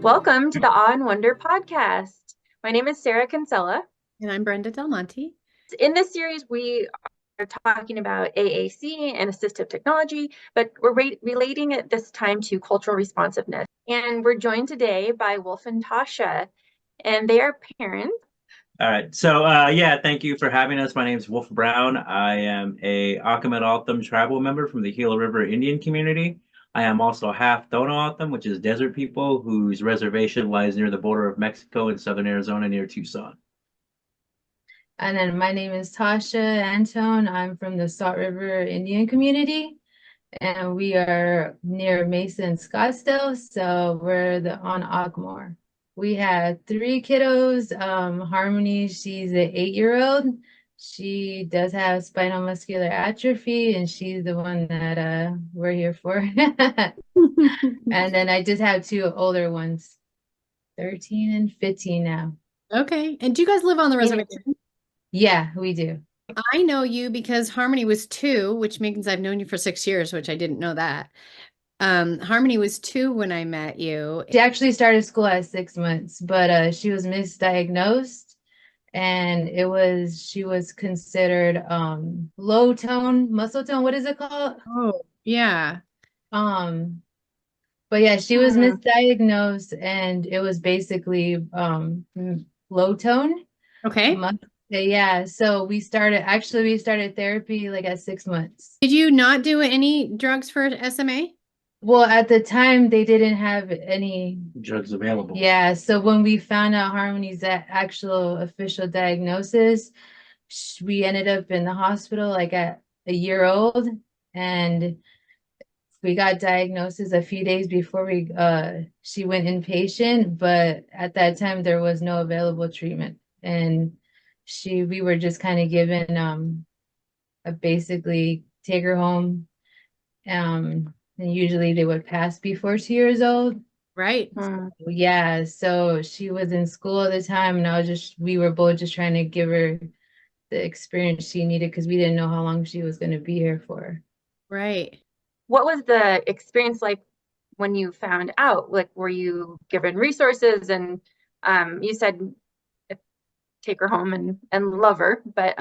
Welcome to the Awe and Wonder podcast. My name is Sarah Kinsella. And I'm Brenda Del Monte. In this series, we are talking about AAC and assistive technology, but we're relating it this time to cultural responsiveness. And we're joined today by Wolf and Tasha, and they are parents. All right. So, thank you for having us. My name is Wolf Brown. I am a Akamet Altham tribal member from the Gila River Indian community. I am also half Dono Altham, which is desert people whose reservation lies near the border of Mexico and southern Arizona near Tucson. And then my name is Tasha Antone. I'm from the Salt River Indian community, and we are near Mesa and Scottsdale. So we're on Ogmore. We had three kiddos. Harmony, she's an 8-year-old. She does have spinal muscular atrophy, and she's the one that we're here for. And then I just have two older ones, 13 and 15 now. Okay. And do you guys live on the reservation? Yeah, we do. I know you because Harmony was 2, which means I've known you for 6 years, which I didn't know that. Harmony was 2 when I met you. She actually started school at 6 months, but she was misdiagnosed, and she was considered low tone, muscle tone. What is it called? Oh, yeah. But yeah, she was misdiagnosed, and it was basically low tone. Okay. Yeah, so we started therapy like at 6 months. Did you not do any drugs for SMA? Well, at the time they didn't have any Drugs available. Yeah, so when we found out Harmony's actual official diagnosis, we ended up in the hospital like at a year old, and we got diagnosis a few days before she went inpatient, but at that time there was no available treatment, and we were just kind of given a basically take her home, and usually they would pass before 2 years old. Right. Yeah, so she was in school at the time, and we were both just trying to give her the experience she needed because we didn't know how long she was going to be here for. Right. What was the experience like when you found out? Like, were you given resources? And you said take her home and love her, but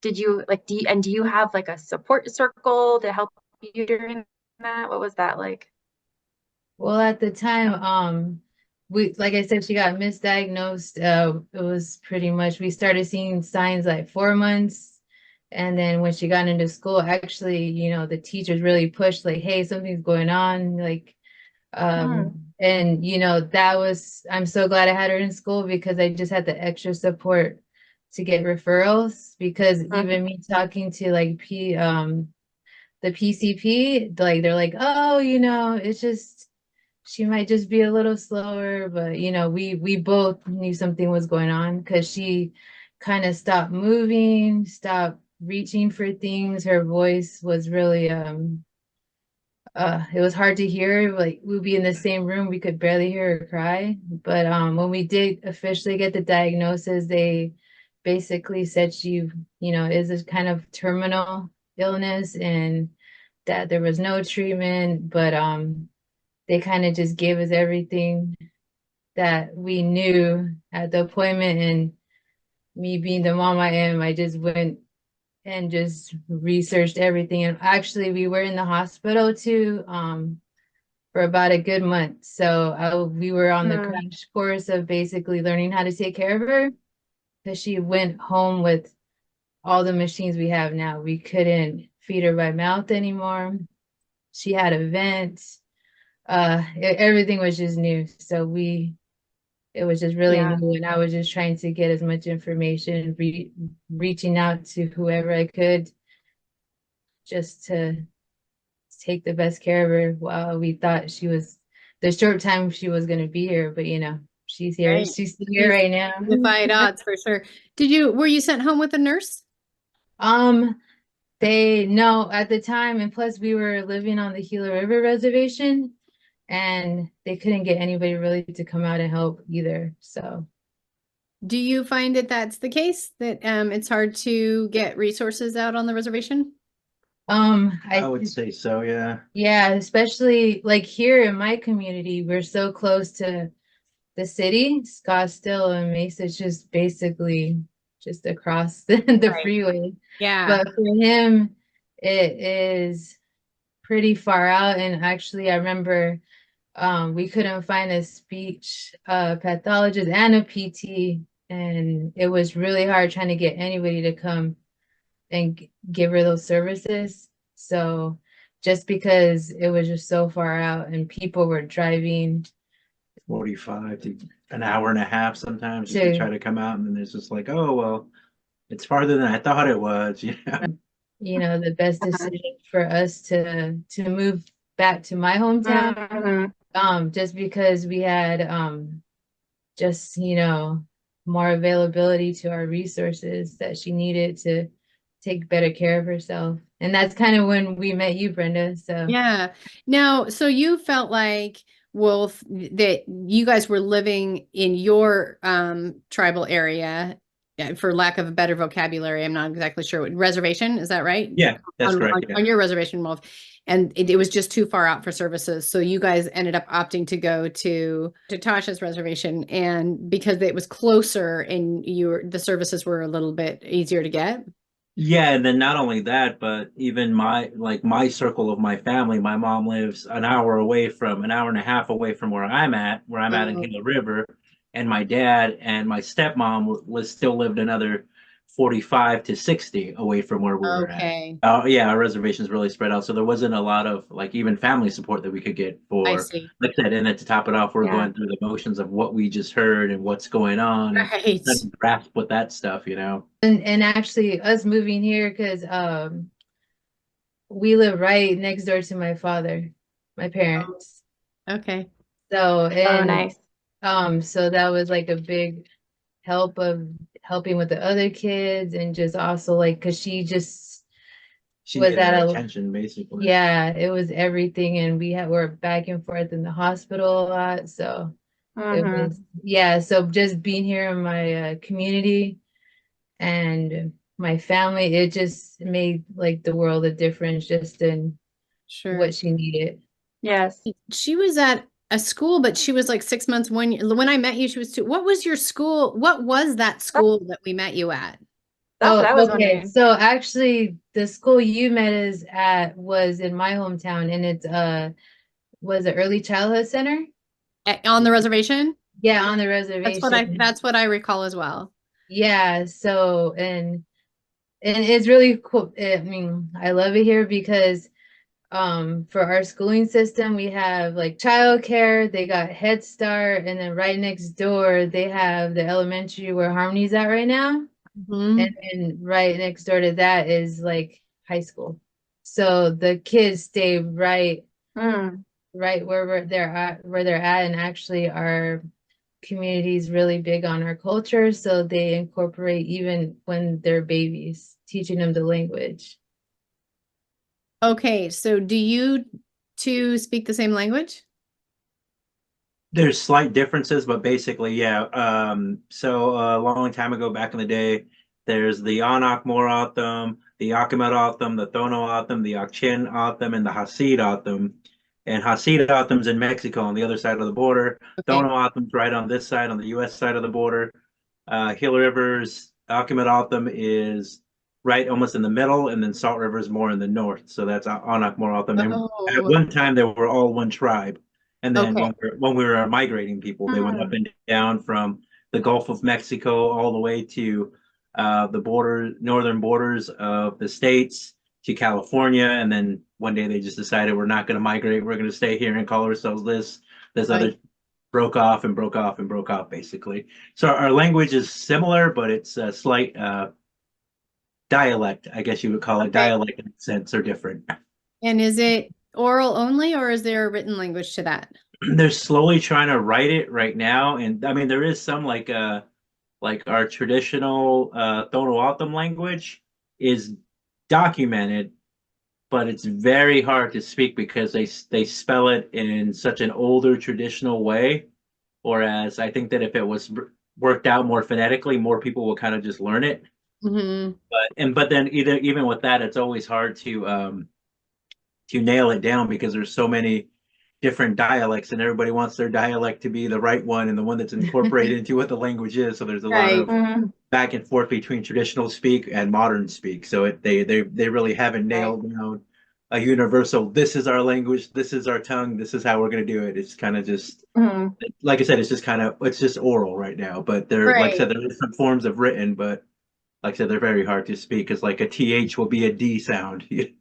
did you do you have like a support circle to help you during that? What was that like? Well, at the time, like I said, she got misdiagnosed. It was pretty much, we started seeing signs like 4 months. And then when she got into school, actually, the teachers really pushed like, hey, something's going on. Like, and I'm so glad I had her in school because I just had the extra support to get referrals, because even me talking to like the PCP, like they're like, oh, it's just, she might just be a little slower, but we both knew something was going on because she kind of stopped moving, stopped reaching for things. Her voice was really it was hard to hear. Like, we'd be in the same room, we could barely hear her cry. But when we did officially get the diagnosis, they basically said she is a kind of terminal illness, and that there was no treatment, but they kind of just gave us everything that we knew at the appointment. And me being the mom I am, I just went and just researched everything. And actually, we were in the hospital too for about a good month. So we were on the crash course of basically learning how to take care of her, because she went home with all the machines we have now. We couldn't feed her by mouth anymore. She had a vent. Everything was just new. So it was just really new, and I was just trying to get as much information, reaching out to whoever I could, just to take the best care of her while we thought the short time she was going to be here. But she's here. Right. She's here right now. Defied odds for sure. Were you sent home with a nurse? No, at the time, and plus we were living on the Gila River reservation, and they couldn't get anybody really to come out and help either. So do you find that that's the case, that it's hard to get resources out on the reservation? I would say so, yeah. Yeah, especially like here in my community, we're so close to the city. Scottsdale and Mesa is just basically just across the Right. freeway. Yeah. But for him, it is pretty far out. And actually, I remember we couldn't find a speech pathologist and a PT, and it was really hard trying to get anybody to come and give her those services. So just because it was just so far out and people were driving 45 to an hour and a half sometimes just to to, try to come out, and then it's just like, oh well, it's farther than I thought it was. the best Uh-huh. decision for us to move back to my hometown, Mhm. just because we had just more availability to our resources that she needed to take better care of herself. And that's kind of when we met you, Brenda. So Yeah. Now, so you felt like, Wolf, that you guys were living in your tribal area, for lack of a better vocabulary. I'm not exactly sure what reservation, is that right? Yeah, that's On, correct. on, Yeah. on your reservation, Wolf. And it was just too far out for services. So you guys ended up opting to go to Tasha's reservation, and because it was closer and the services were a little bit easier to get. Yeah, and then not only that, but even my circle of my family, my mom lives an hour and a half away from where I'm at in Oh, Gila River, and my dad and my stepmom was still lived another 45 to 60 away from where we were at. okay. Yeah, our reservations really spread out, so there wasn't a lot of like even family support that we could get I for, see. like I said, and then to top it off, we're Yeah. going through the motions of what we just heard and what's going on and Right. trying to grasp with that stuff. and actually us moving here because we live right next door to my father, my parents. Okay. So Oh, and nice. so that was like a big help of helping with the other kids and just also like because she just She was needed at our a attention, basically. yeah, it was everything and we're back and forth in the hospital a lot. So it Hmm. was yeah, so just being here in my community and my family, it just made like the world a difference just in Sure. what she needed. Yes. She was at a school, but she was like 6 months, 1 year. When I met you, she was two. What was your school? What was that That's, school that we met you at? that's what Oh, I was okay. wondering. So actually the school you met us at was in my hometown and it's was an early childhood center. On the reservation? Yeah, on the reservation. That's what I recall as well. Yeah, so and it's really cool. I mean, I love it here because for our schooling system we have like childcare, they got Head Start, and then right next door they have the elementary where Harmony's at right now. And Mhm. then right next door to that is like high school. So the kids stay Mm. right where they're at, and actually our community is really big on our culture, so they incorporate even when they're babies, teaching them the language. Okay, so do you two speak the same language? There's slight differences, but basically, yeah. So a long time ago, back in the day, there's the Anak Moratham, the Akimet Otham, the Thono Otham, the Akchin Otham, and the Hasid Otham. And Hasid Otham's in Mexico on the other side of the border. Okay. Thono Otham's right on this side, on the U.S. side of the border. Gila River's Akimet Otham is right almost in the middle, and then Salt River's more in the north. So that's Anak Moratham. And at Oh, one time, they were all one tribe. And then okay. when we were migrating people, they went up Mm. and down from the Gulf of Mexico all the way to northern borders of the states to California. And then one day they just decided we're not going to migrate. We're going to stay here and call ourselves this. This other Right. broke off and broke off and broke off, basically. So our language is similar, but it's a slight dialect, I guess you would call it. Okay. Dialect accents are different. And is it oral only, or is there a written language to that? They're slowly trying to write it right now, and I mean there is some like our traditional Totonalam language is documented, but it's very hard to speak because they spell it in such an older traditional way. Whereas I think that if it was worked out more phonetically, more people will kind of just learn it. Hmm. But then even with that, it's always hard to nail it down because there's so many different dialects and everybody wants their dialect to be the right one and the one that's incorporated into what the language is. So there's a lot Right. of Mhm. back and forth between traditional speak and modern speak. So they really haven't Right. nailed down a universal. This is our language. This is our tongue. This is how we're going to do it. It's kind of just Mhm. like I said. It's just oral right now. But there, like I Right. said, there is some forms of written, but like I said, they're very hard to speak because like a th will be a d sound. So it's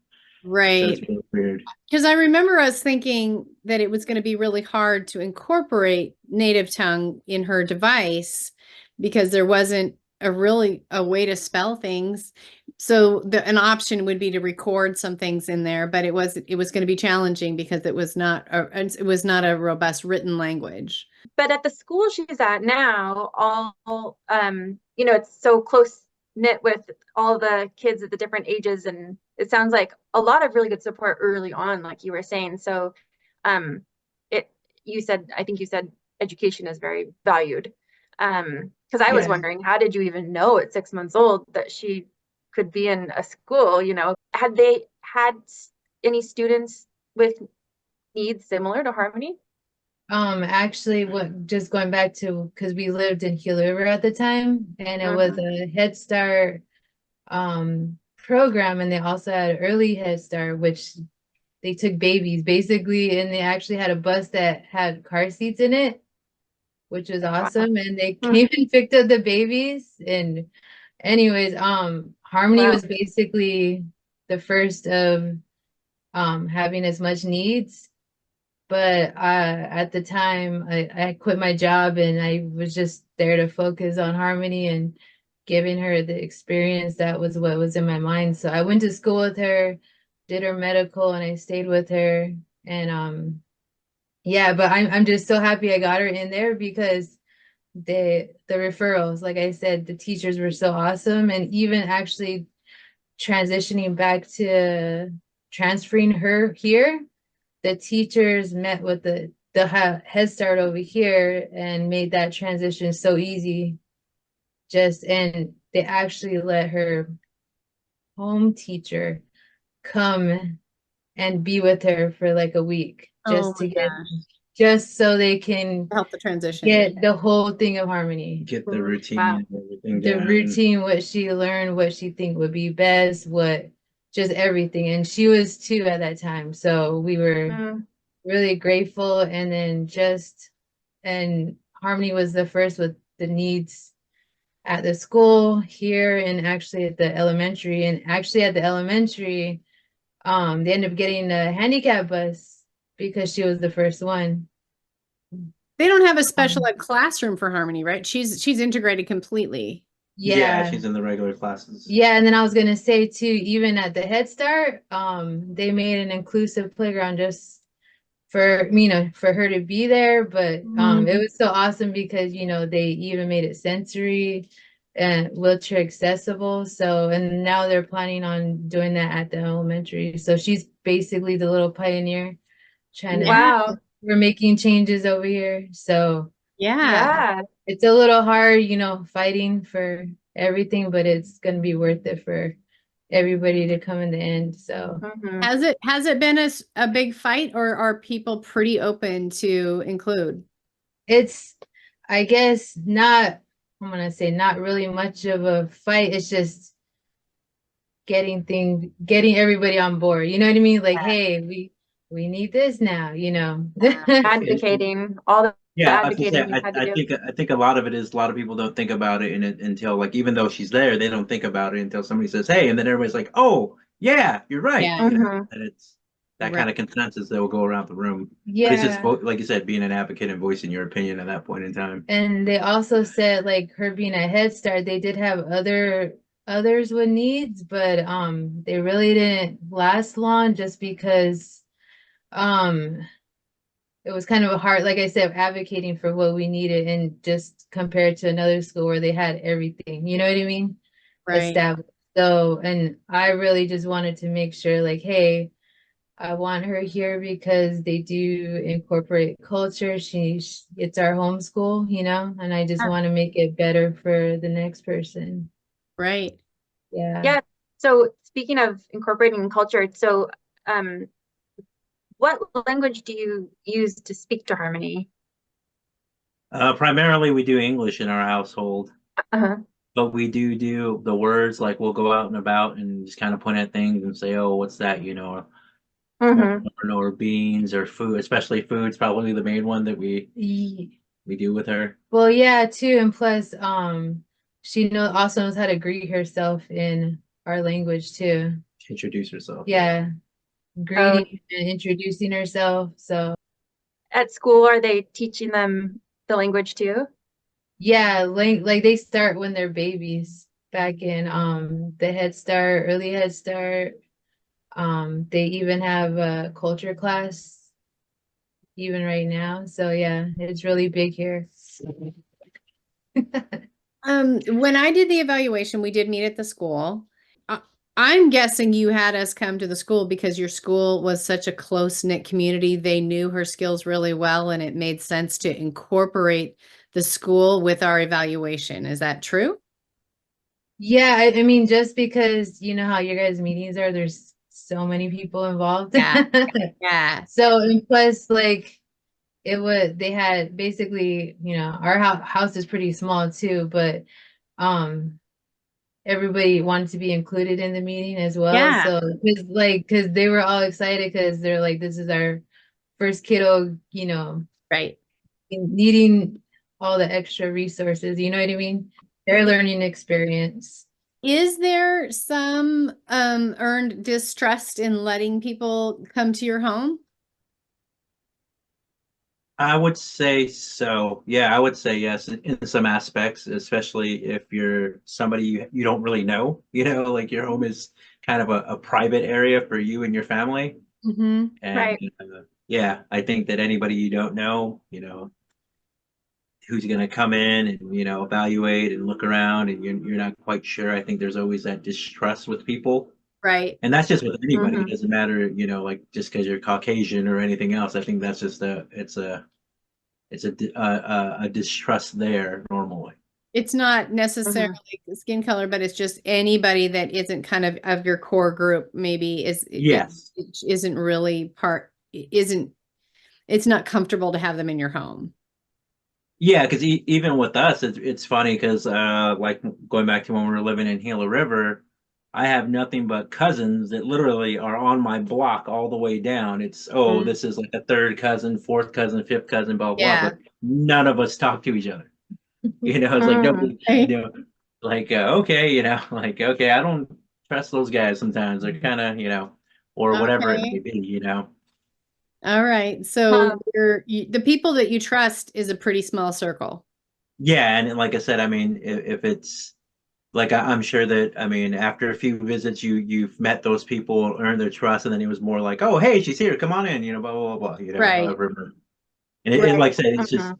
Right. really weird. Because I remember us thinking that it was going to be really hard to incorporate native tongue in her device because there wasn't a way to spell things. So an option would be to record some things in there, but it was going to be challenging because it was not a robust written language. But at the school she's at now, all it's so close knit with all the kids at the different ages, and it sounds like a lot of really good support early on, like you were saying. So, um, it I think you said education is very valued. Because I was Yeah. wondering, how did you even know at 6 months old that she could be in a school? Had they had any students with needs similar to Harmony? Actually, what just going back to because we lived in Gila River at the time, and it was Mhm. a Head Start program, and they also had early Head Start, which they took babies basically, and they actually had a bus that had car seats in it, which was Wow. awesome. And they Hmm. came and picked up the babies. And anyways, Harmony Wow. was basically the first of having as much needs. But at the time, I quit my job and I was just there to focus on Harmony and giving her the experience. That was what was in my mind. So I went to school with her, did her medical, and I stayed with her. And yeah, but I'm just so happy I got her in there because the referrals, like I said, the teachers were so awesome. And even actually transitioning back to transferring her here, the teachers met with the Head Start over here and made that transition so easy. And they actually let her home teacher come and be with her for like a week Oh my gosh. just so they can Help the transition. get the whole thing of Harmony. Get the Wow. routine and everything The down. routine, what she learned, what she think would be best, what just everything. And she was 2 at that time. So we were Mm. really grateful. And Harmony was the first with the needs at the school here and actually at the elementary. And actually at the elementary, they ended up getting a handicap bus because she was the first one. They don't have a special Um, ed classroom for Harmony, right? She's integrated completely. Yeah, yeah. she's in the regular classes. Yeah, and then I was gonna say too, even at the Head Start, they made an inclusive playground just for for her to be there. But it was so awesome because they even made it sensory and wheelchair accessible. So and now they're planning on doing that at the elementary. So she's basically the little pioneer trying to Yeah. Wow. we're making changes over here. So Yeah. Yeah. it's a little hard, fighting for everything, but it's gonna be worth it for everybody to come in the end. So Mhm. Has it been a big fight or are people pretty open to include? it's, I guess, not, I'm gonna say not really much of a fight. It's just getting everybody on board. You know what I mean? Like, hey, we need this now. Advocating, all the Yeah, I was gonna say, advocating you've had to do. I think a lot of it is a lot of people don't think about it, until like even though she's there, they don't think about it until somebody says, "Hey," and then everybody's like, "Oh, yeah, you're right." Yeah. Mhm. And it's that Right. kind of consensus that will go around the room. But it's just Yeah. like you said, being an advocate and voicing your opinion at that point in time. And they also said like her being a Head Start, they did have others with needs, but they really didn't last long just because um it was kind of a hard, like I said, advocating for what we needed and just compared to another school where they had everything, you know what I mean? Right. Established. So, and I really just wanted to make sure like, hey, I want her here because they do incorporate culture. It's our homeschool, and I just want to make it better for the next person. Right. Yeah. So speaking of incorporating culture, so what language do you use to speak to Harmony? Primarily, we do English in our household, Uh-huh. but we do the words like we'll go out and about and just kind of point at things and say, "Oh, what's that?" Mm-hmm. Or beans or food, especially food's probably the main one that Ye- we do with her. Well, yeah, too, and plus, she also knows how to greet herself in our language too. Introduce herself. Yeah, Oh, greeting and introducing herself. So at school, are they teaching them the language too? yeah, like they start when they're babies back in the Head Start, early Head Start. They even have a culture class even right now. So yeah, it's really big here. When I did the evaluation, we did meet at the school. I, I'm guessing you had us come to the school because your school was such a close-knit community. They knew her skills really well, and it made sense to incorporate the school with our evaluation. Is that true? Yeah, I mean, just because you know how your guys' meetings are, there's so many people involved. Yeah. Yeah. So, and plus, like, they had basically, our house is pretty small too, but um, everybody wanted to be included in the meeting as well. Yeah. So, because they were all excited because they're like, this is our first kiddo, Right. needing all the extra resources, you know what I mean? Their learning experience. Is there some earned distrust in letting people come to your home? I would say so. Yeah, I would say yes in some aspects, especially if you're somebody you don't really know, like your home is kind of a private area for you and your family. Mm-hmm. And Right. yeah, I think that anybody you don't know, who's going to come in and, evaluate and look around and you're not quite sure. I think there's always that distrust with people. Right. And that's just with anybody. It Mm-hmm. doesn't matter, like just because you're Caucasian or anything else. I think that's just a distrust there normally. It's not necessarily Mm-hmm. skin color, but it's just anybody that isn't kind of your core group, maybe Yes. isn't really isn't, it's not comfortable to have them in your home. Yeah, because even with us, it's funny because like going back to when we were living in Gila River, I have nothing but cousins that literally are on my block all the way down. It's Mhm. this is like a third cousin, fourth cousin, fifth cousin, blah blah, Yeah. but none of us talk to each other. It's like Mm-hmm. nobody, Right. like okay, like okay, I don't trust those guys sometimes. They're kind of, or whatever it may Okay. be. All right. So Um, the people that you trust is a pretty small circle. Yeah, and like I said, I mean, if it's like I'm sure that I mean after a few visits you've met those people, earned their trust, and then it was more like, oh hey, she's here, come on in, blah blah blah, Right. however. And like I Right. said, mm-hmm.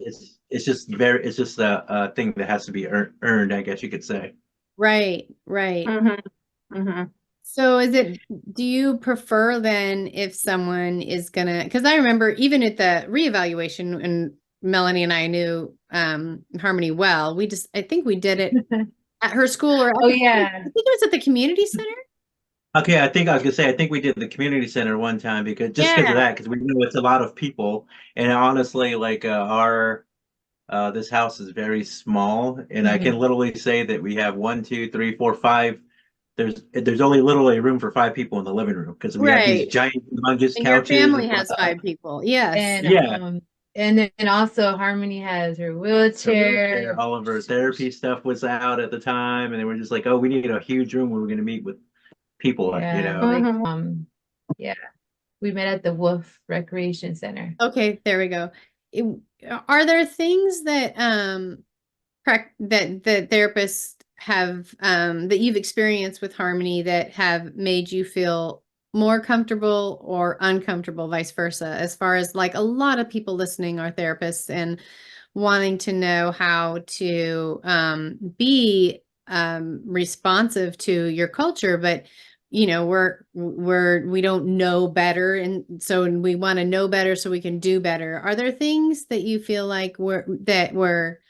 it's just a thing that has to be earned, I guess you could say. Right. Right. Mm-hmm. Mm-hmm. So do you prefer then if someone is gonna, because I remember even at the reevaluation and Melanie and I knew Harmony well, I think we did it at her school or Oh I yeah. think it was at the community center. Okay, I think I was gonna say I think we did the community center one time because of Yeah. that because we knew it's a lot of people and honestly like our this house is very small, and I can Mhm. literally say that we have one, two, three, four, five. There's only literally room for five people in the living room because we have these Right. giant, humongous And your couches and family has whatnot. 5 people. Yes. And Yeah, and then also Harmony has her her wheelchair. wheelchair, all of her therapy stuff was out at the time, and they were just like, "Oh, we need a huge room where we're going to meet with people." Yeah, like Mm-hmm. yeah, we met at the Wolf Recreation Center. Okay, there we go. It- are there things that that the therapists have that you've experienced with Harmony that have made you feel more comfortable or uncomfortable, vice versa, as far as like a lot of people listening are therapists and wanting to know how to be responsive to your culture, but we don't know better, and so we want to know better so we can do better. Are there things that you feel like were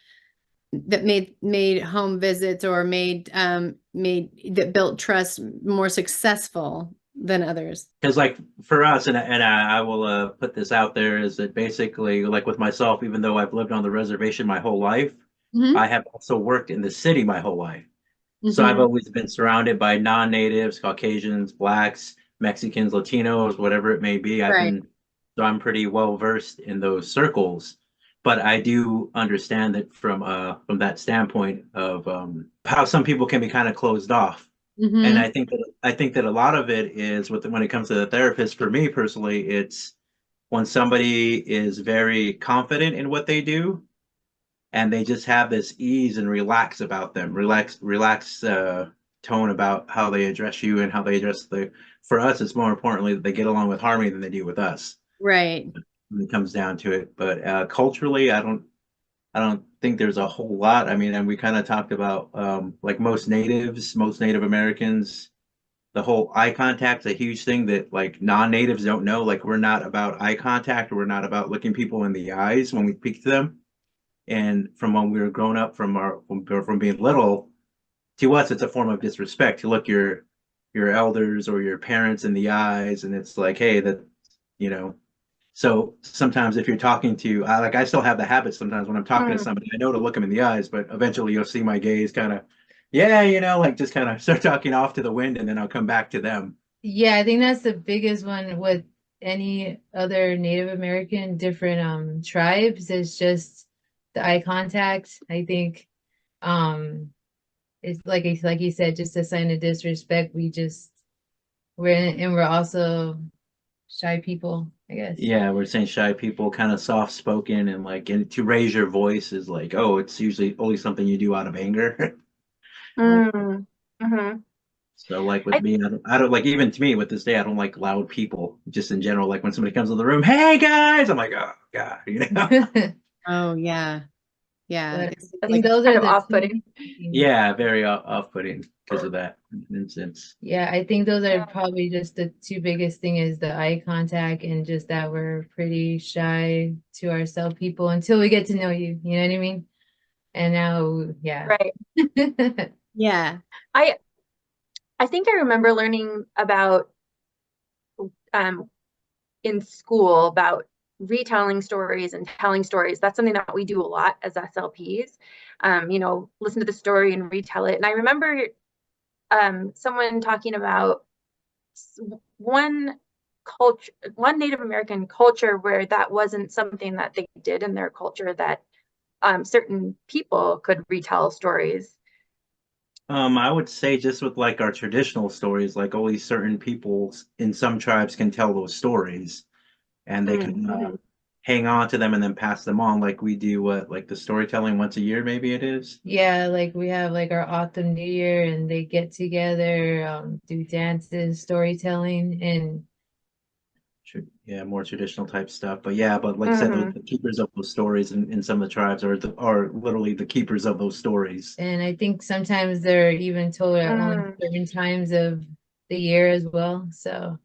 that made home visits or made that built trust more successful than others? Because like for us, and I will put this out there, is that basically like with myself, even though I've lived on the reservation my whole life, Mm-hmm. I have also worked in the city my whole life. So I've Mm-hmm. always been surrounded by non-natives, Caucasians, Blacks, Mexicans, Latinos, whatever it may be. Right. So I'm pretty well versed in those circles. But I do understand that from that standpoint of how some people can be kind of closed off. And Mm-hmm. I think that a lot of it is when it comes to the therapist, for me personally, it's when somebody is very confident in what they do and they just have this ease and relax tone about how they address you and how they address for us it's more importantly that they get along with harmony than they do with us Right. when it comes down to it. But culturally I don't think there's a whole lot. I mean, and we kind of talked about like most Native Americans, the whole eye contact's a huge thing that like non-natives don't know. Like we're not about eye contact, or we're not about looking people in the eyes when we speak to them. And from when we were growing up, from being little, to us, it's a form of disrespect to look your elders or your parents in the eyes, and it's like, hey, that you know. So sometimes if you're talking to, I still have the habit sometimes when I'm talking to Mm. somebody, I know to look them in the eyes, but eventually you'll see my gaze kind of, yeah, like just kind of start talking off to the wind, and then I'll come back to them. Yeah, I think that's the biggest one with any other Native American different tribes is just the eye contact. I think um it's like you said, just a sign of disrespect. We're also shy people, I guess. Yeah, we're saying shy people, kind of soft spoken, and like, and to raise your voice is like, oh, it's usually only something you do out of anger. Mm. Mm-hmm. So like with I me, I don't like, even to me with this day, I don't like loud people just in general. Like when somebody comes in the room, hey guys, I'm like, oh God, Oh yeah. Yeah. But It's I like think those kind are of the two off-putting. things. Yeah, very off-putting because of that instance. Yeah, I think those are Yeah. probably just the two biggest thing is the eye contact and just that we're pretty shy to ourselves people until we get to know you. You know what I mean? And now, yeah. Right. yeah. I I think I remember learning about um in school about retelling stories and telling stories. That's something that we do a lot as SLPs. Listen to the story and retell it. And I remember someone talking about one one Native American culture where that wasn't something that they did in their culture, that certain people could retell stories. I would say just with like our traditional stories, like only certain people in some tribes can tell those stories, and they can Mm-hmm. hang on to them and then pass them on, like we do what, like the storytelling once a year, maybe it is. Yeah, like we have like our autumn new year and they get together, do dances, storytelling, and Yeah, more traditional type stuff. But yeah, but like I said, Mm-hmm. the keepers of those stories in some of the tribes are literally the keepers of those stories. I think sometimes they're even told at only Mm. certain times of the year as well. So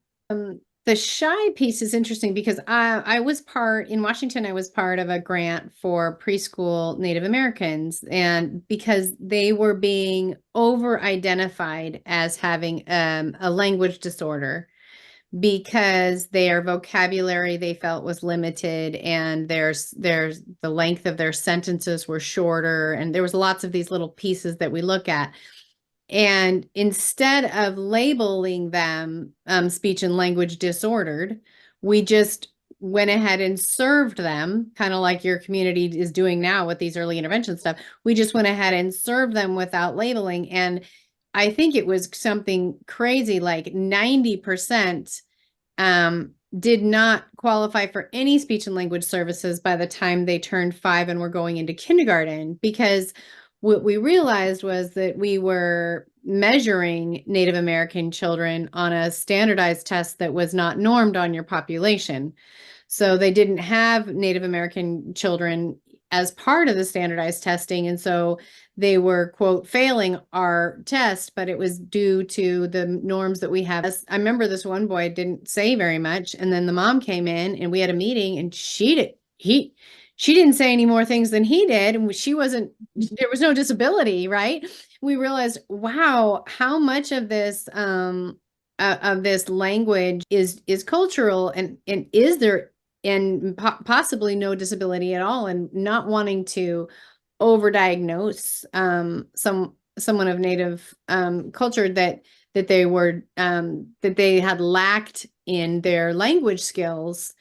The shy piece is interesting because I was in Washington, I was part of a grant for preschool Native Americans, and because they were being over identified as having a language disorder because their vocabulary they felt was limited, and there's the length of their sentences were shorter, and there was lots of these little pieces that we look at. And instead of labeling them speech and language disordered, we just went ahead and served them, kind of like your community is doing now with these early intervention stuff. We just went ahead and served them without labeling. And I think it was something crazy, like 90% did not qualify for any speech and language services by the time they turned 5 and were going into kindergarten, because what we realized was that we were measuring Native American children on a standardized test that was not normed on your population. So they didn't have Native American children as part of the standardized testing. And so they were, quote, failing our test, but it was due to the norms that we have. I remember this one boy didn't say very much. And then the mom came in and we had a meeting, and she she didn't say any more things than he did, and she wasn't, there was no disability, right? We realized, wow, how much of this language is cultural, and is there, and possibly no disability at all, and not wanting to overdiagnose someone of Native culture that they were that they had lacked in their language skills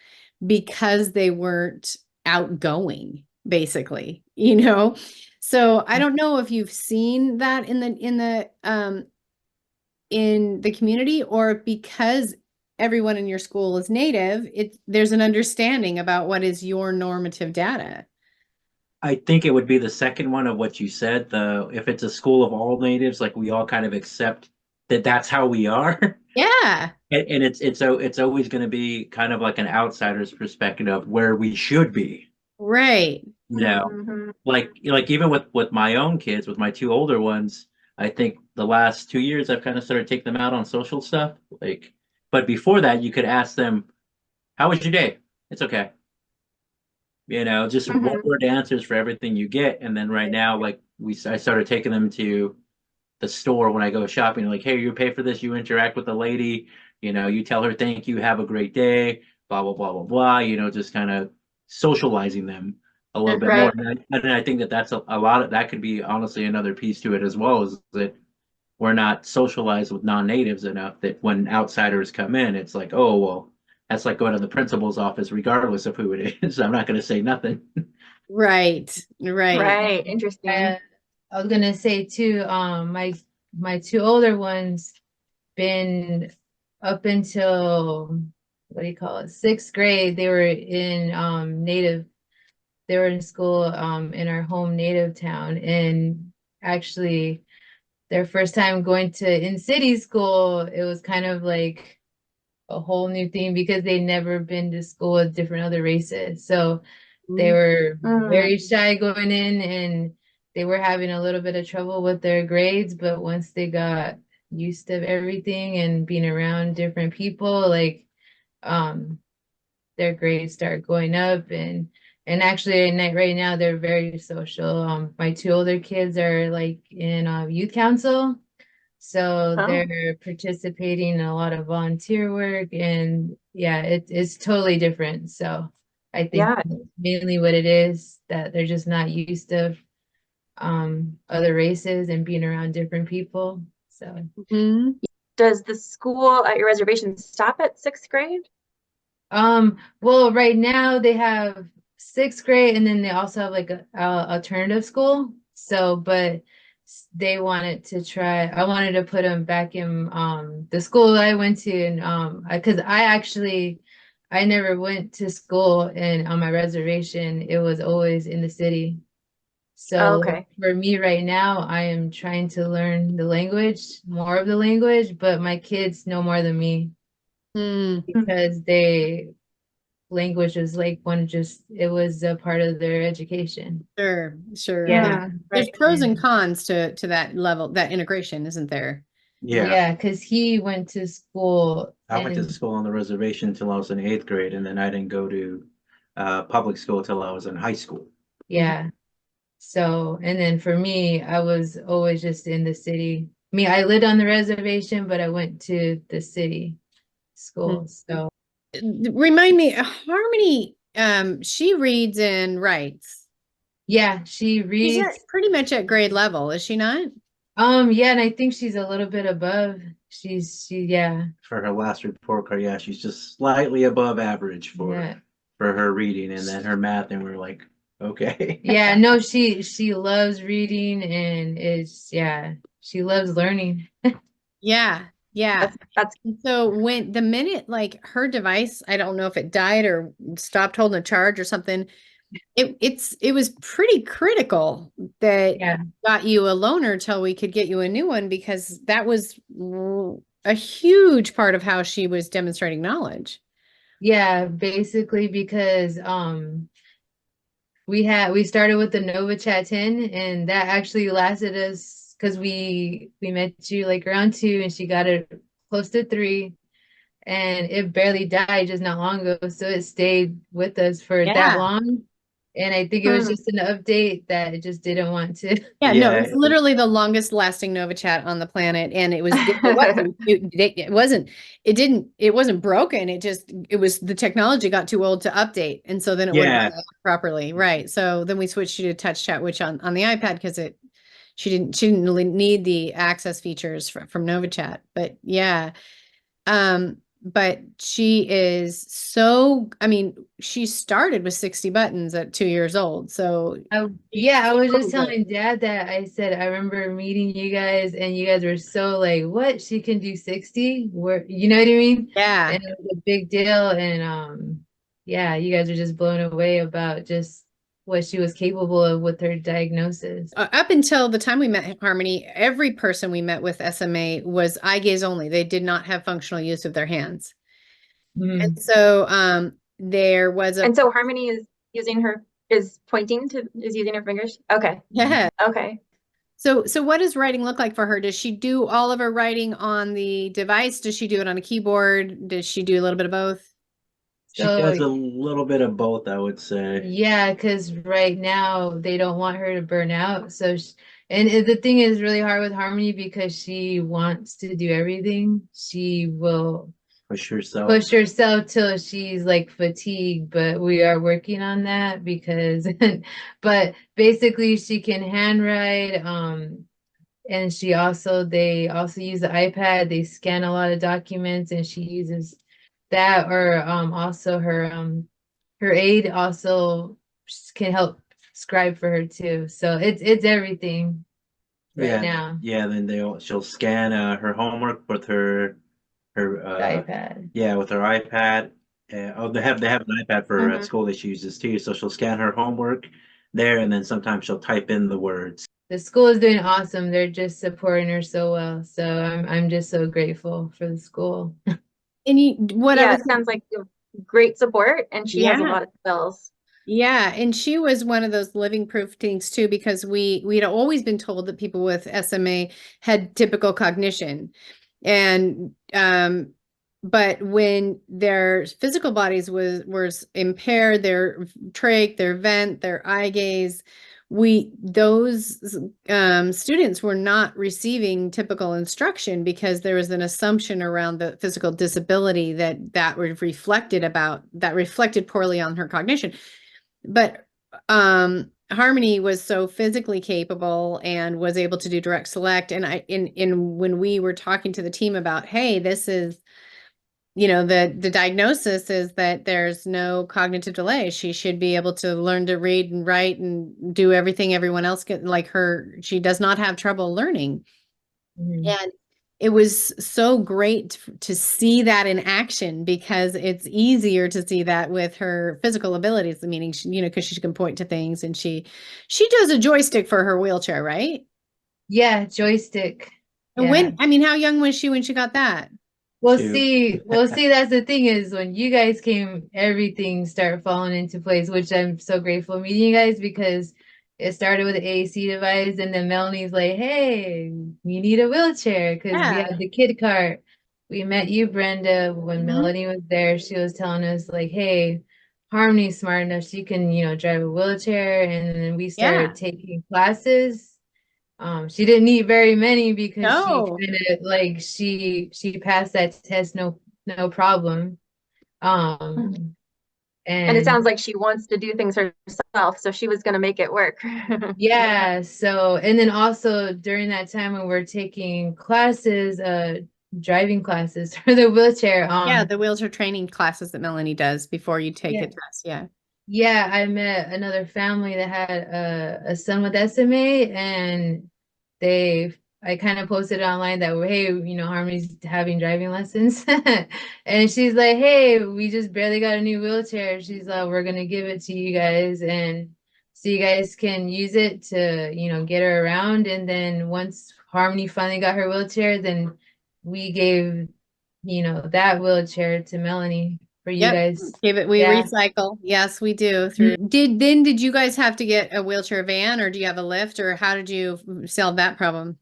because they weren't outgoing, basically, you know. So I don't know if you've seen that in the community, or because everyone in your school is Native, there's an understanding about what is your normative data. I think it would be the second one of what you said. If it's a school of all natives, like we all kind of accept that that's how we are. Yeah, And it's always going to be kind of like an outsider's perspective of where we should be. right. You know, Mhm. like even with my own kids, with my two older ones, I think the last 2 years I've kind of started taking them out on social stuff. Like, but before that, you could ask them, "How was your day?" It's okay. Just one Mhm. word answers for everything you get. And then right now, like I started taking them to the store when I go shopping. Like, hey, you pay for this, you interact with the lady, you tell her thank you, have a great day, blah blah blah blah blah. Just kind of socializing them a little bit more. Right. And I think that that's a lot of that could be honestly another piece to it as well, is that we're not socialized with non-natives enough that when outsiders come in, it's like, oh well, that's like going to the principal's office, regardless of who it is. I'm not going to say nothing. Right, right. Right. Interesting. I was gonna say too, my two older ones been up until what do you call it, sixth grade, they were in native, they were in school in our home native town, and actually their first time going to in city school, it was kind of like a whole new thing because they'd never been to school with different other races. So they were Mm. very shy going in, and they were having a little bit of trouble with their grades. But once they got used to everything and being around different people, like um, their grades start going up. And actually, right now they're very social. My two older kids are like in youth council. So Oh, they're participating in a lot of volunteer work, and yeah, it's totally different. So I think yeah. that's mainly what it is, that they're just not used to other races and being around different people. So Mhm. Does the school at your reservation stop at sixth grade? well, right now they have sixth grade, and then they also have like a alternative school. So, but they wanted to try. I wanted to put them back in the school that I went to, and because I never went to school and on my reservation. It was always in the city. Oh, So okay. for me right now, I am trying to learn the language, more of the language, but my kids know more than me Mm, Mm. because they language was like one, just it was a part of their education. sure, sure. Yeah, There's Right. pros and cons to that level, that integration, isn't there? Yeah. yeah, because he went to school I went to and school on the reservation till I was in eighth grade, and then I didn't go to public school till I was in high school. Mhm. yeah. So, and then for me, I was always just in the city. I mean, I lived on the reservation, but I went to the city school. So, Remind me, Harmony, she reads and writes. yeah, she She's reads. at pretty much at grade level, is she not? Yeah, and I think she's a little bit above. Yeah, For her last report card, yeah, she's just slightly above average for yeah. for her reading, and then her math, and we're like, okay. Yeah, no, she loves reading, and yeah, she loves learning. Yeah, yeah. That's And so when the minute like her device, I don't know if it died or stopped holding a charge or something, it was pretty critical that Yeah. got you a loaner till we could get you a new one, because that was a huge part of how she was demonstrating knowledge. Yeah, basically because we started with the Nova Chat 10, and that actually lasted us because we met you like around 2, and she got it close to 3, and it barely died just not long ago, so it stayed with us for that Yeah. long. And I think it was Hmm. just an update that it just didn't want to. Yeah, no, Yeah, it's literally the longest lasting Nova chat on the planet. And it wasn't broken. It was the technology got too old to update. And so then it wouldn't yeah, work properly. Right. So then we switched to touch chat, which on the iPad, because she didn't really need the access features from Nova Chat. But yeah. But she is I mean, she started with 60 buttons at 2 years old. So Yeah, I was just so good. telling Dad that I said I remember meeting you guys and you guys were so like, what? She can do 60? Where you know what I mean? Yeah. And it was a big deal. And yeah, you guys are just blown away about just what she was capable of with her diagnosis. Up until the time we met Harmony, every person we met with SMA was eye gaze only. They did not have functional use of their hands. And Mhm. so there was a And so Harmony is using her fingers. Okay. yeah. Okay. So what does writing look like for her? Does she do all of her writing on the device? Does she do it on a keyboard? Does she do a little bit of both? she So does a little bit of both, I would say. yeah, because right now they don't want her to burn out. The thing is really hard with Harmony because she wants to do everything. She will Push herself. push herself till she's like fatigued, but we are working on that because, but basically she can handwrite. And they also use the iPad. They scan a lot of documents, and she uses that. Or also her aide also can help scribe for her too. So it's everything right Yeah, now. yeah. Then she'll scan her homework with her The iPad. yeah, with her iPad. Oh, they have an iPad for her at Hmm. school that she uses too. So she'll scan her homework there, and then sometimes she'll type in the words. The school is doing awesome. They're just supporting her so well. So I'm just so grateful for the school. And what I Yeah, was it sounds like you have great support, and she has a yeah. lot of skills. Yeah, and she was one of those living proof things too, because we'd always been told that people with SMA had typical cognition. And but when their physical bodies was impaired, their trach, their vent, their eye gaze, those students were not receiving typical instruction because there was an assumption around the physical disability that reflected poorly on her cognition. But Harmony was so physically capable and was able to do direct select. And in when we were talking to the team about, hey, this is, the diagnosis is that there's no cognitive delay. She should be able to learn to read and write and do everything everyone else can, like her. She does not have trouble learning. Mhm. And it was so great to see that in action, because it's easier to see that with her physical abilities, meaning, because she can point to things, and she does a joystick for her wheelchair, right? Yeah, joystick. And Yeah. I mean, how young was she when she got that? Two. That's the thing is when you guys came, everything started falling into place, which I'm so grateful meeting you guys because it started with the AAC device and then Melanie's like, hey, you need a wheelchair because we Yeah. had the kid cart. We met you, Brenda, when Mhm. Melanie was there. She was telling us like, hey, Harmony's smart enough. She can, drive a wheelchair. And then we Yeah. started taking classes. She didn't need very many because she No. kind of like she passed that test no problem. Um And it sounds and like she wants to do things herself, so she was going to make it work. yeah, so and then also during that time when we're taking classes, driving classes for the wheelchair, Yeah, the wheelchair training classes that Melanie does before you take a yeah, test. Yeah. yeah, I met another family that had a son with SMA, and they I kind of posted online that hey, Harmony's having driving lessons, and she's like, hey, we just barely got a new wheelchair. She's like, we're gonna give it to you guys, and so you guys can use it to get her around. And then once Harmony finally got her wheelchair, then we gave that wheelchair to Melanie for you Yep. guys. We Yeah. recycle. Yes, we do. Mhm. Did you guys have to get a wheelchair van, or do you have a lift, or how did you solve that problem?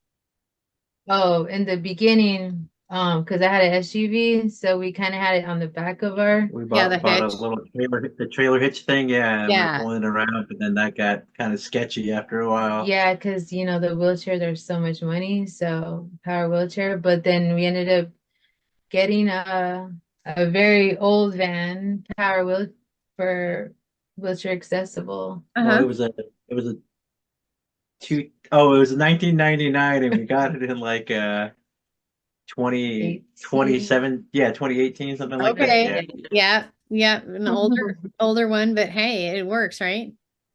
Oh, in the beginning, because I had an SUV, so we kind of had it on the back of our. We Yeah, the bought a hitch. little the trailer hitch thing, yeah, and we were Yeah. pulling it around, but then that got kind of sketchy after a while. Yeah, because you know the wheelchair, there's so much money, so power wheelchair. But then we ended up getting a very old van, power wheel for wheelchair accessible. Well, Uh-huh. it was a it was 1999, and we got it in like 2027, yeah, 2018, something like that. Okay. Yeah. Yeah, an older one, but hey, it works, right?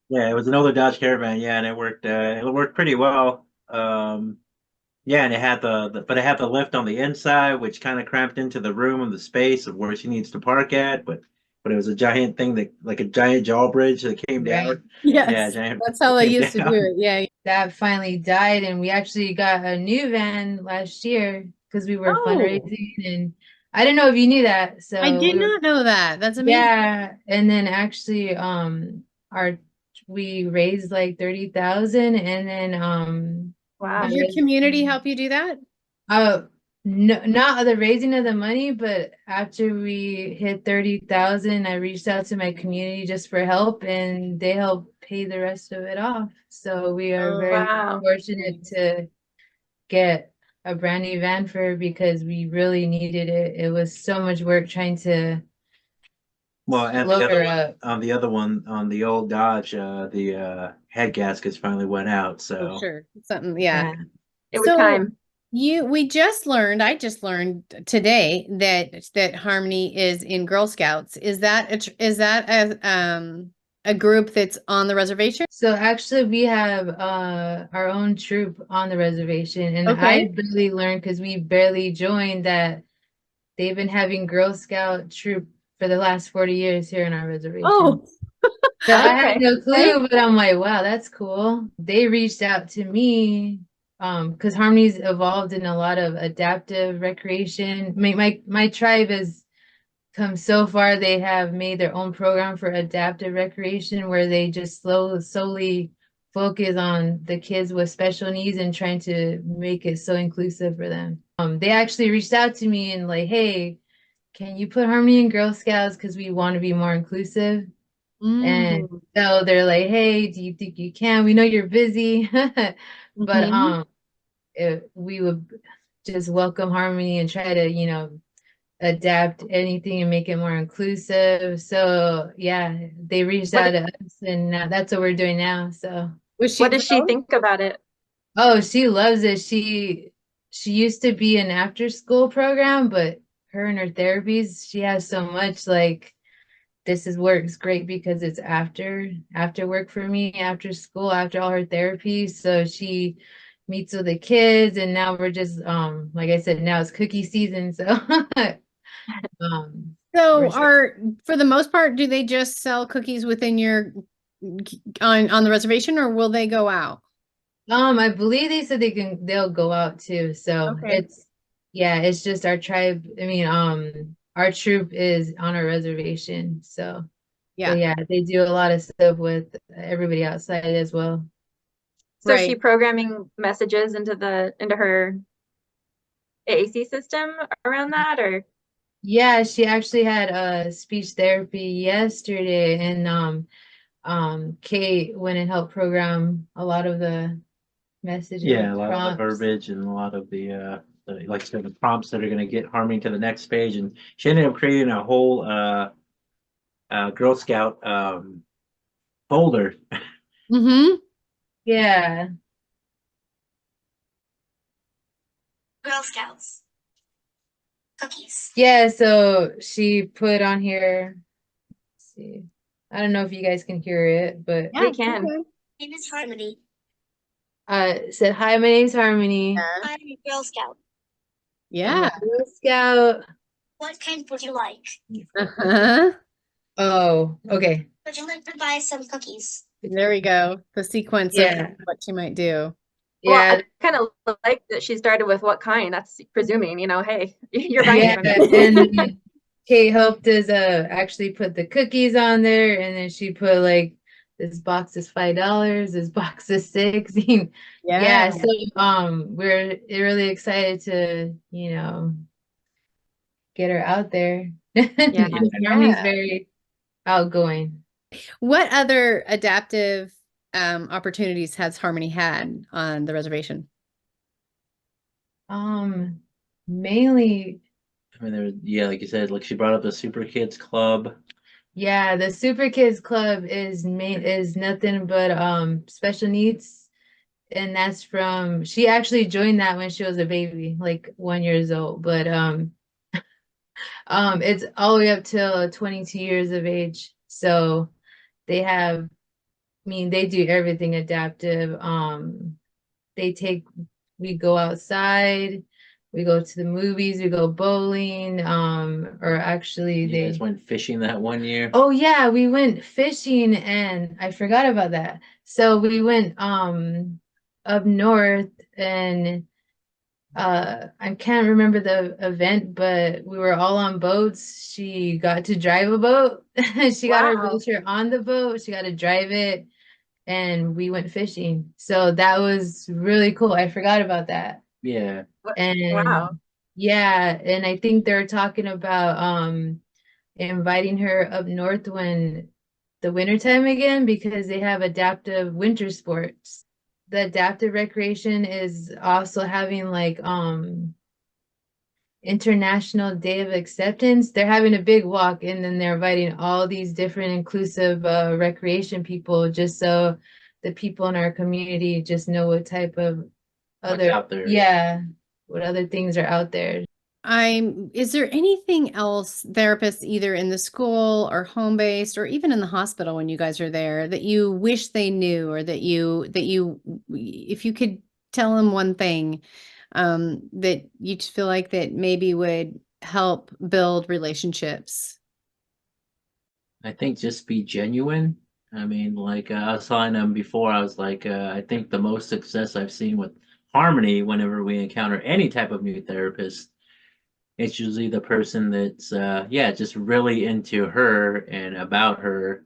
Yeah, it was an older Dodge Caravan, yeah, and it worked pretty well. Yeah, and it had but it had the lift on the inside, which kind of cramped into the room and the space of where she needs to park at, but it was a giant thing that like a giant drawbridge that came Right. down. Yes. Yeah, giant That's how they came used to do down. it. Yeah. That finally died, and we actually got a new van last year because we were Oh, fundraising, and I didn't know if you knew that. So I did we were, not know that. That's amazing. yeah, and then actually, our we raised like 30,000, and then Wow. Did your community help you do that? no, not the raising of the money, but after we hit 30,000, I reached out to my community just for help, and they helped pay the rest of it off. So we are Oh, very wow. fortunate to get a brand new van for her because we really needed it. It was so much work trying to Well, and load her up. on the old Dodge, the head gaskets finally went out. Oh, So sure. Something, yeah. Yeah. It was So time. I just learned today that Harmony is in Girl Scouts. Is that a group that's on the reservation? So actually we have our own troop on the reservation, and I Okay. barely learned because we barely joined that they've been having Girl Scout troop for the last 40 years here in our reservation. Oh, So I had Okay. no clue, but I'm like, wow, that's cool. They reached out to me because Harmony's evolved in a lot of adaptive recreation. My tribe has come so far. They have made their own program for adaptive recreation where they just solely focus on the kids with special needs and trying to make it so inclusive for them. They actually reached out to me and like, hey, can you put Harmony in Girl Scouts because we want to be more inclusive? And mm. so they're like, hey, do you think you can? We know you're busy, but Mhm. we would just welcome Harmony and try to, adapt anything and make it more inclusive. So yeah, they reached What out to us, and that's what we're doing now. So Was she what does she thrilled? think about it? oh, she loves it. She used to be an after school program, but her and her therapies, she has so much like this is works great because it's after work for me, after school, after all her therapy. So she meets with the kids, and now we're just like I said, now it's cookie season. So we're So for the most part, do they just sell cookies within on the reservation, or will they go out? I believe they said they'll go out too. So Okay. yeah, it's just our tribe. I mean, our troop is on our reservation. So Yeah, but yeah, they do a lot of stuff with everybody outside as well. So is she right. programming messages into her AAC system around that, or Yeah, she actually had speech therapy yesterday, and Kate went and helped program a lot of the messages, yeah, a lot of the prompts. verbiage and a lot of like I said, the prompts that are going to get Harmony to the next page. And she ended up creating a whole Girl Scout folder. Mm-hmm. Yeah. Girl Scouts. Cookies. Yeah, so she put on here, let's see. I don't know if you guys can hear it, but Yeah, we can? okay. Name is Harmony. it said, hi, my name's Harmony. Yeah. I'm a Girl Scout. I'm a Yeah. Girl Scout. What kind would you like? Uh-huh. Oh, okay. Would you like to buy some cookies? There we go. The sequence of Yeah. what she might do. well, Yeah. I kind of like that she started with what kind. That's presuming, hey, you're buying Yeah, from me. and Kate helped us actually put the cookies on there, and then she put like this box is $5, this box is $6. Yeah, Yeah. so we're really excited to, you know, get her out there. Yeah. Harmony's very outgoing. What other adaptive opportunities has Harmony had on the reservation? Mainly, I mean, yeah, like you said, like she brought up the Super Kids Club. yeah, the Super Kids Club is nothing but special needs, and that's from, she actually joined that when she was a baby, like 1 years old, but it's all the way up till 22 years of age. So they have, I mean, they do everything adaptive. They take, we go outside, we go to the movies, we go bowling, or actually You guys went fishing that one year. oh yeah, we went fishing and I forgot about that. So we went up north and I can't remember the event, but we were all on boats. She got to drive a boat. She got her Wow. wheelchair on the boat. She got to drive it and we went fishing. So that was really cool. I forgot about that. Yeah. And Wow. yeah, and I think they're talking about inviting her up north when the wintertime again because they have adaptive winter sports. The adaptive recreation is also having like International Day of Acceptance. They're having a big walk and then they're inviting all these different inclusive recreation people just so the people in our community just know what type of What's other out there. yeah, what other things are out there. Is there anything else therapists either in the school or home-based or even in the hospital when you guys are there that you wish they knew or that you if you could tell them one thing that you just feel like that maybe would help build relationships? I think just be genuine. I mean, like I was telling them before, I was like, I think the most success I've seen with Harmony whenever we encounter any type of new therapist, it's usually the person that's, yeah, just really into her and about her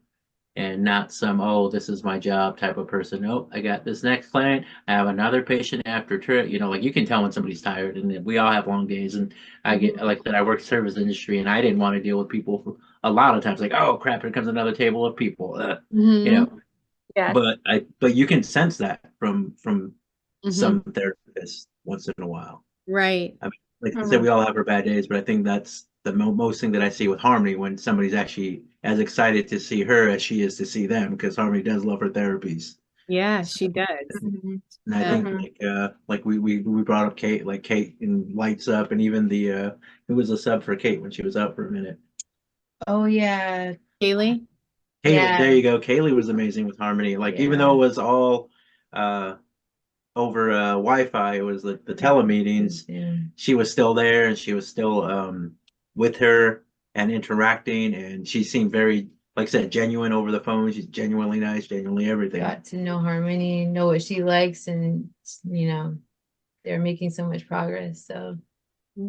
and not some, oh, this is my job type of person. Nope, I got this next client. I have another patient after trip. You know, like you can tell when somebody's tired, and we all have long days. And I get like that. I work service industry, and I didn't want to deal with people for a lot of times. Like, oh crap, here comes another table of people. You know, Yes. but you can sense that from some Mhm. therapists once in a while. Right. I mean, like I said, we all have our bad days, but I think that's the most thing that I see with Harmony when somebody's actually as excited to see her as she is to see them, because Harmony does love her therapies. Yeah, So, she does. Mhm. and I Yeah. think like we brought up Kate, like Kate and lights up, and even the who was a sub for Kate when she was out for a minute. Oh yeah. Kaylee? Kaylee, Yeah. there you go. Kaylee was amazing with Harmony. Like even Yeah. though it was all uh over Wi-Fi, it was like the telemeetings. Yeah. She was still there, and she was still with her and interacting, and she seemed very, like I said, genuine over the phone. She's genuinely nice, genuinely everything. Got to know Harmony, know what she likes, and you know, they're making so much progress. So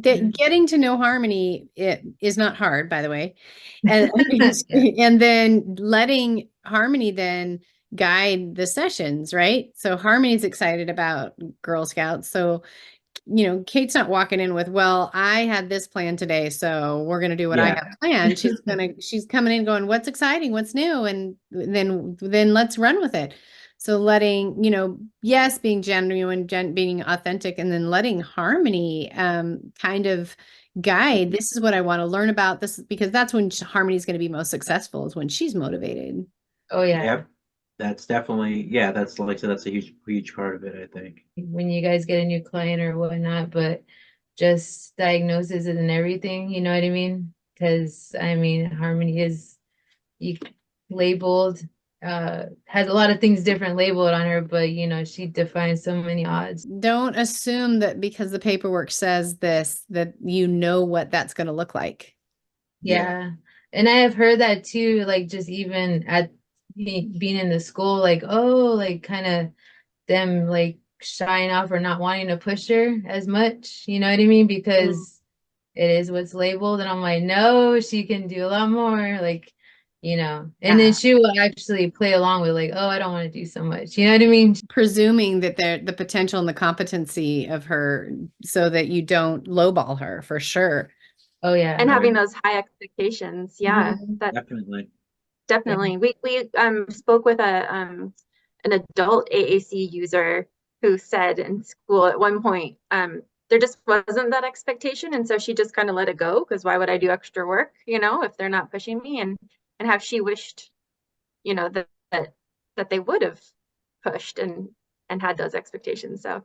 Getting to know Harmony, it is not hard, by the way. And yeah. and then letting Harmony then guide the sessions, right? So Harmony's excited about Girl Scouts. So, Kate's not walking in with, well, I had this plan today, so we're going to do what I Yeah. have planned. She's coming in going, what's exciting? What's new? And then let's run with it. So letting, yes, being genuine, being authentic, and then letting Harmony kind of guide, this is what I want to learn about this, because that's when Harmony is going to be most successful, is when she's motivated. Oh yeah. Yep. That's definitely, yeah, that's like I said, that's a huge part of it, I think. When you guys get a new client or whatnot, but just diagnoses and everything, you know what I mean? Because I mean, Harmony is labeled, has a lot of things different labeled on her, but you know, she defines so many odds. Don't assume that because the paperwork says this, that you know what that's going to look like. Yeah. And I have heard that too, like just even at being in the school, like, oh, like kind of them like shying off or not wanting to push her as much, you know what I mean? Because it is what's labeled. And I'm like, no, she can do a lot more. Like, and Yeah. then she will actually play along with like, oh, I don't want to do so much. You know what I mean? Presuming that the potential and the competency of her so that you don't lowball her for sure. Oh yeah. And having Right. those high expectations. Yeah, Mhm. that Definitely. definitely. We spoke with an adult AAC user who said in school at one point, there just wasn't that expectation. And so she just kind of let it go because why would I do extra work, if they're not pushing me, and how she wished, that they would have pushed and had those expectations. So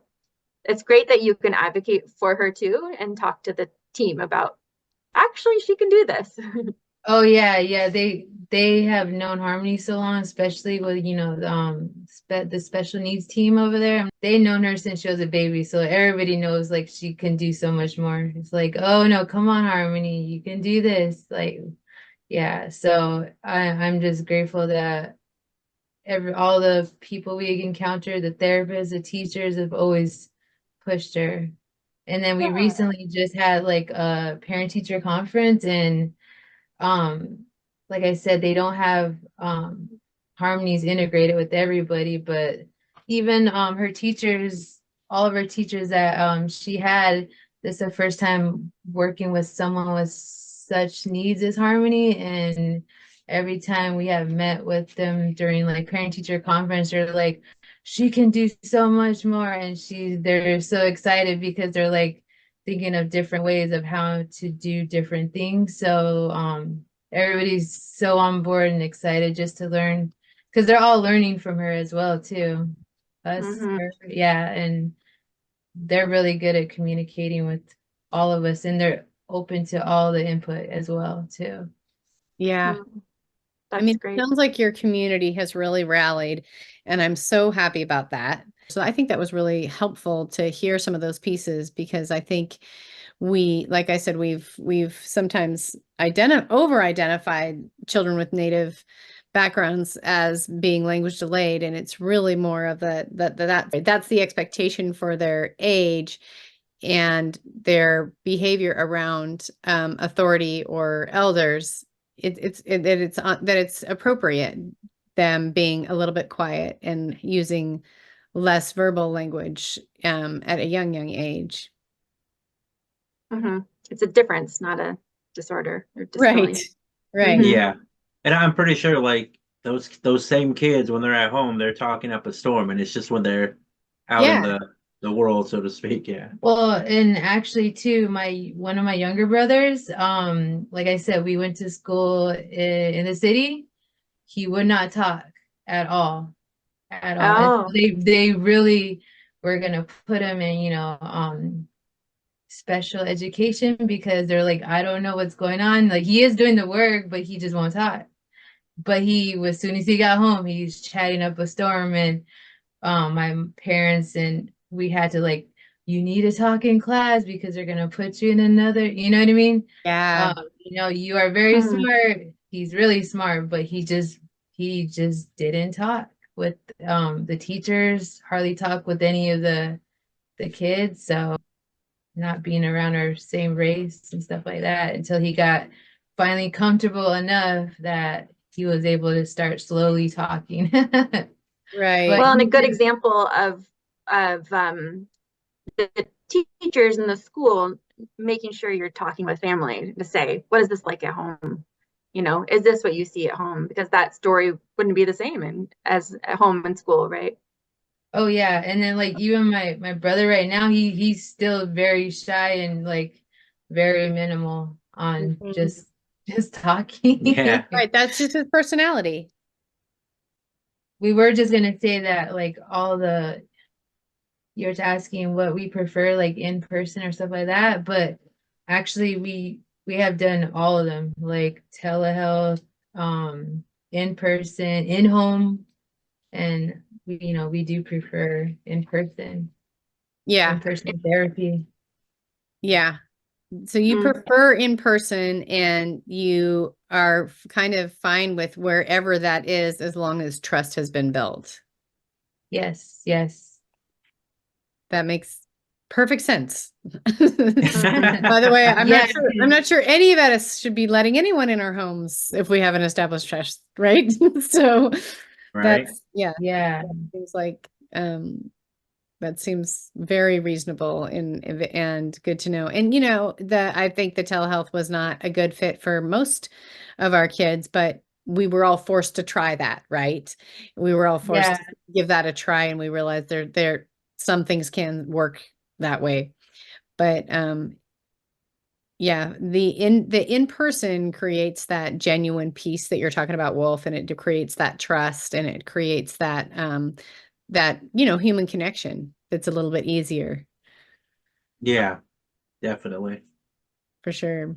it's great that you can advocate for her too and talk to the team about actually she can do this. Oh yeah, yeah. They have known Harmony so long, especially with the special needs team over there. They've known her since she was a baby, so everybody knows like she can do so much more. It's like, oh no, come on, Harmony, you can do this. Like, yeah. So I'm just grateful that all the people we encounter, the therapists, the teachers have always pushed her. And then we Yeah. recently just had like a parent teacher conference and like I said, they don't have harmonies integrated with everybody, but even her teachers, all of her teachers that she had, this is the first time working with someone with such needs as Harmony. And every time we have met with them during like parent teacher conference, they're like, she can do so much more. And they're so excited because they're like thinking of different ways of how to do different things. So everybody's so on board and excited just to learn because they're all learning from her as well too. Us, Mhm. her, yeah, and they're really good at communicating with all of us and they're open to all the input as well too. Yeah. Mm, I that's mean, it great. sounds like your community has really rallied, and I'm so happy about that. So I think that was really helpful to hear some of those pieces because I think like I said, we've sometimes over identified children with native backgrounds as being language delayed, and it's really more of that's the expectation for their age and their behavior around authority or elders. That it's appropriate them being a little bit quiet and using less verbal language at a young age. Hmm. It's a difference, not a disorder or Right. disability. Right. Hmm. Yeah. And I'm pretty sure like those same kids when they're at home, they're talking up a storm, and it's just when they're out in Yeah. the world, so to speak. Yeah. Well, and actually too, my one of my younger brothers, like I said, we went to school in the city. He would not talk at all, at all. And so Oh, they really were gonna put him in, special education because they're like, I don't know what's going on. Like he is doing the work, but he just won't talk. But as soon as he got home, he's chatting up a storm and my parents and we had to like, you need to talk in class because they're gonna put you in another, you know what I mean? Yeah. You are very hmm. smart. He's really smart, but he just didn't talk with the teachers, hardly talk with any of the kids. So not being around our same race and stuff like that until he got finally comfortable enough that he was able to start slowly talking. But Right. Well, and a he good just, example of the teachers in the school making sure you're talking with family to say, what is this like at home? Is this what you see at home? Because that story wouldn't be the same as at home and school, right? oh yeah, and then like even my brother right now, he's still very shy and like very minimal on Mhm. just talking. Yeah. Right. That's just his personality. We were just gonna say that like all the you're asking what we prefer like in person or stuff like that, but actually we have done all of them like telehealth, in person, in home, and we do prefer Yeah. in person therapy. Yeah. So you Mm. prefer in person and you are kind of fine with wherever that is as long as trust has been built. Yes, yes. That makes perfect sense. By the way, I'm Yeah. not sure any of us should be letting anyone in our homes if we have an established trust, right? So Right? yeah, Yeah. seems like that seems very reasonable and good to know. And I think the telehealth was not a good fit for most of our kids, but we were all forced to try that, right? We were all forced Yeah. to give that a try, and we realized there some things can work that way. But yeah, the in-person creates that genuine peace that you're talking about, Wolf, and it creates that trust, and it creates that human connection that's a little bit easier, Yeah, definitely. for sure.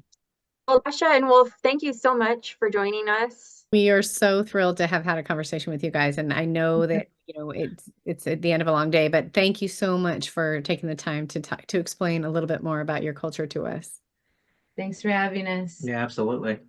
Well, Tasha and Wolf, thank you so much for joining us. We are so thrilled to have had a conversation with you guys, and I know that it's at the end of a long day, but thank you so much for taking the time to explain a little bit more about your culture to us. Thanks for having us. Yeah, absolutely.